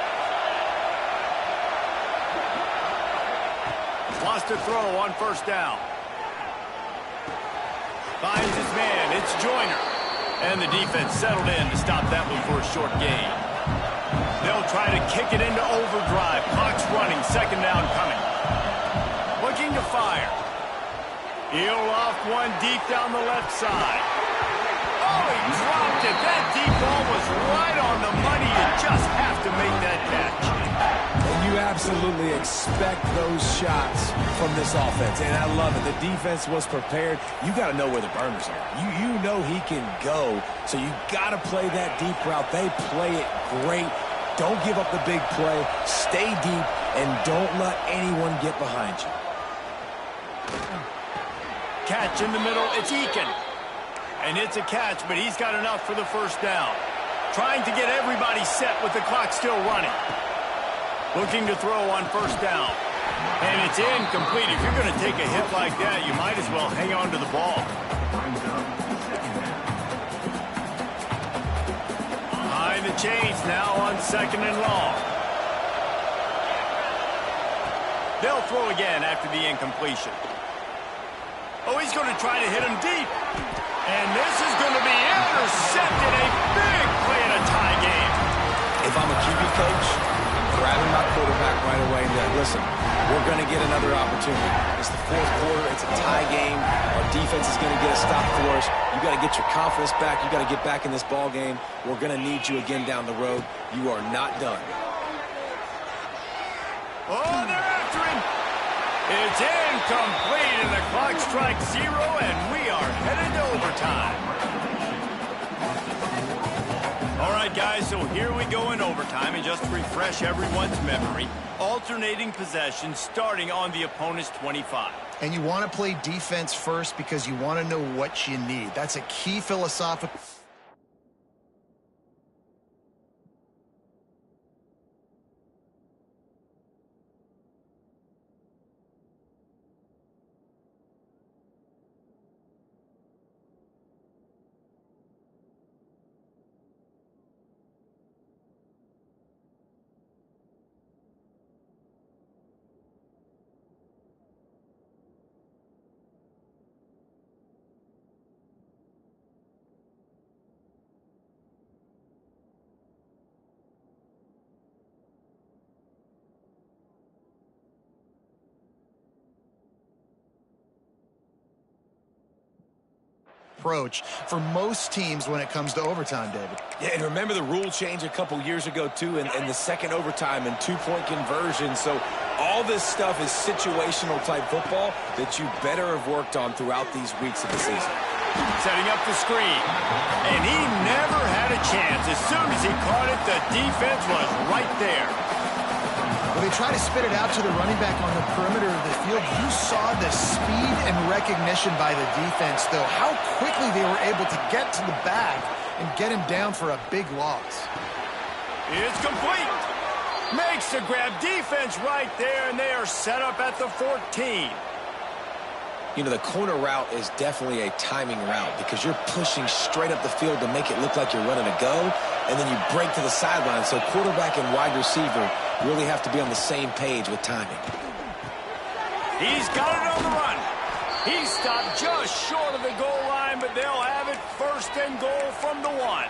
Speaker 1: Wants to throw on 1st down. Finds his man. It's Joyner. And the defense settled in to stop that one for a short gain. They'll try to kick it into overdrive. Clock's running. 2nd down coming. Looking to fire. He'll loft one deep down the left side. Oh, he dropped it. That deep ball was right on the money. You just have to make that catch.
Speaker 3: And you absolutely expect those shots from this offense, and I love it. The defense was prepared. You got to know where the burners are. You know he can go, so you got to play that deep route. They play it great. Don't give up the big play. Stay deep. and don't let anyone get behind you.
Speaker 1: Catch in the middle, it's Eakin. And it's a catch, but he's got enough for the first down. Trying to get everybody set with the clock still running. Looking to throw on first down. And it's incomplete. If you're going to take a hit like that, you might as well hang on to the ball. Behind the chains now on 2nd and long. They'll throw again after the incompletion. Oh, he's going to try to hit him deep. And this is going to be intercepted. A big play in a tie game.
Speaker 3: If I'm a QB coach, I'm grabbing my quarterback right away and be like, listen, we're going to get another opportunity. It's the 4th quarter. It's a tie game. Our defense is going to get a stop for us. You got to get your confidence back. You got to get back in this ball game. We're going to need you again down the road. You are not done.
Speaker 1: Oh, they're after him. It's incomplete, and the clock strikes 0, and we are headed to overtime. All right, guys, so here we go in overtime, and just to refresh everyone's memory, alternating possession starting on the opponent's 25.
Speaker 2: And you want to play defense first because you want to know what you need. That's a key philosophical... approach for most teams when it comes to overtime, David.
Speaker 3: Yeah, and remember the rule change a couple years ago, too, in the second overtime and 2-point conversion. So all this stuff is situational type football that you better have worked on throughout these weeks of the season.
Speaker 1: Setting up the screen. And he never had a chance. As soon as he caught it, the defense was right there.
Speaker 2: When they try to spit it out to the running back on the perimeter of the field, you saw the speed and recognition by the defense, though, how quickly they were able to get to the bag and get him down for a big loss.
Speaker 1: It's complete. Makes the grab, defense right there, and they are set up at the 14.
Speaker 3: You know, the corner route is definitely a timing route because you're pushing straight up the field to make it look like you're running a go, and then you break to the sideline. So quarterback and wide receiver really have to be on the same page with timing.
Speaker 1: He's got it on the run. He stopped just short of the goal line, but they'll have it 1st and goal from the 1.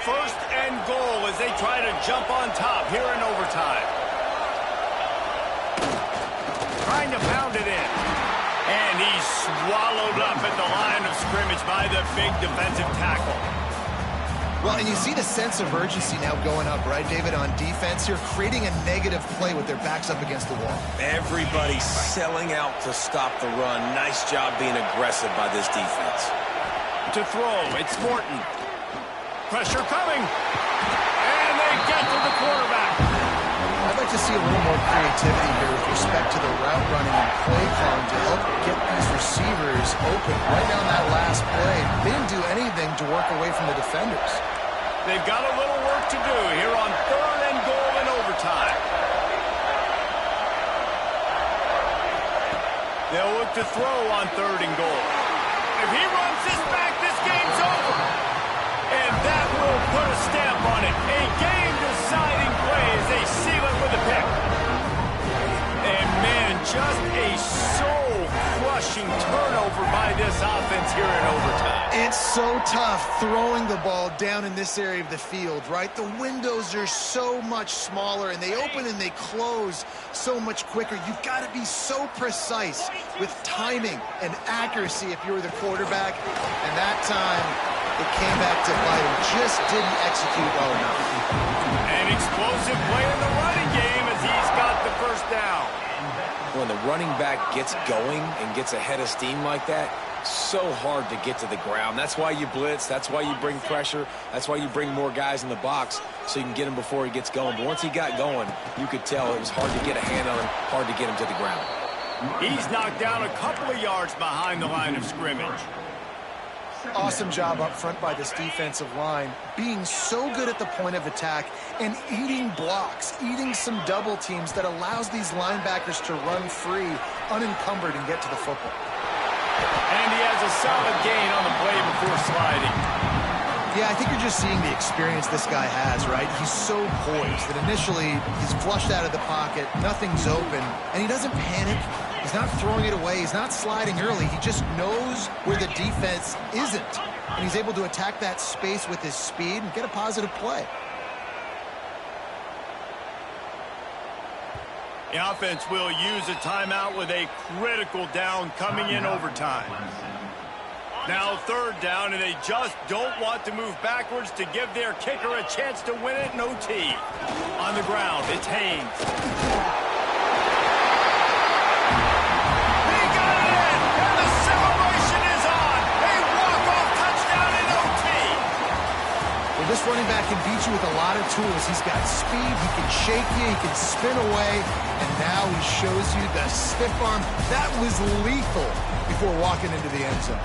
Speaker 1: First and goal as they try to jump on top here in overtime. Trying to pound it in. And he's swallowed up at the line of scrimmage by the big defensive tackle.
Speaker 2: Well, and you see the sense of urgency now going up, right, David, on defense here, creating a negative play with their backs up against the wall.
Speaker 3: Everybody's selling out to stop the run. Nice job being aggressive by this defense.
Speaker 1: To throw, it's Morton. Pressure coming. And they get to the quarterback.
Speaker 2: I'd like to see a little more creativity here with respect to the route running and play calling to help get these receivers open right down that last play. They didn't do anything to work away from the defenders.
Speaker 1: They've got a little work to do here on 3rd and goal in overtime. They'll look to throw on 3rd and goal. If he runs this back, this game's over. And that will put a stamp on it. A game-deciding play as they seal it with a pick. And, man, just a soul-crushing turnover by this offense here in overtime.
Speaker 2: It's so tough throwing the ball down in this area of the field, right? The windows are so much smaller, and they open and they close so much quicker. You've got to be so precise with timing and accuracy if you're the quarterback. And that time, it came back to bite him. Just didn't execute well enough.
Speaker 1: An explosive play in the running game as he's got the first down.
Speaker 3: When the running back gets going and gets ahead of steam like that, so hard to get to the ground. That's why you blitz. That's why you bring pressure. That's why you bring more guys in the box so you can get him before he gets going. But once he got going, you could tell it was hard to get a hand on him, hard to get him to the ground.
Speaker 1: He's knocked down a couple of yards behind the line of scrimmage.
Speaker 2: Awesome job up front by this defensive line, being so good at the point of attack and eating blocks, eating some double teams that allows these linebackers to run free, unencumbered, and get to the football.
Speaker 1: And he has a solid gain on the play before sliding.
Speaker 2: Yeah, I think you're just seeing the experience this guy has, right? He's so poised that initially he's flushed out of the pocket, nothing's open, and he doesn't panic. He's not throwing it away. He's not sliding early. He just knows where the defense isn't, and he's able to attack that space with his speed and get a positive play.
Speaker 1: The offense will use a timeout with a critical down coming in overtime. Now 3rd down, and they just don't want to move backwards to give their kicker a chance to win it in OT. On the ground, it's Haynes. He got it in, and the celebration is on. A walk-off touchdown in OT.
Speaker 2: Well, this running back can beat you with a lot of tools. He's got speed, he can shake you, he can spin away, and now he shows you the stiff arm. That was lethal before walking into the end zone.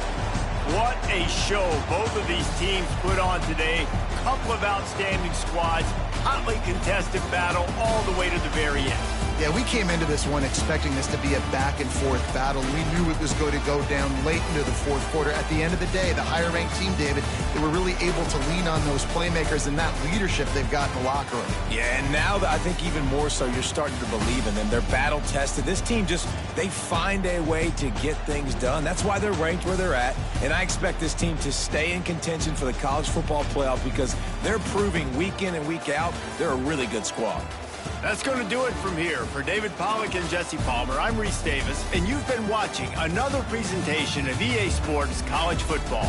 Speaker 1: What a show both of these teams put on today. Couple of outstanding squads, hotly contested battle all the way to the very end.
Speaker 2: Yeah, we came into this one expecting this to be a back-and-forth battle. We knew it was going to go down late into the 4th quarter. At the end of the day, the higher-ranked team, David, they were really able to lean on those playmakers and that leadership they've got in the locker room.
Speaker 3: Yeah, and now I think even more so, you're starting to believe in them. They're battle-tested. This team they find a way to get things done. That's why they're ranked where they're at, and I expect this team to stay in contention for the college football playoff because they're proving week in and week out they're a really good squad.
Speaker 1: That's going to do it from here. For David Pollack and Jesse Palmer, I'm Reese Davis, and you've been watching another presentation of EA Sports College Football.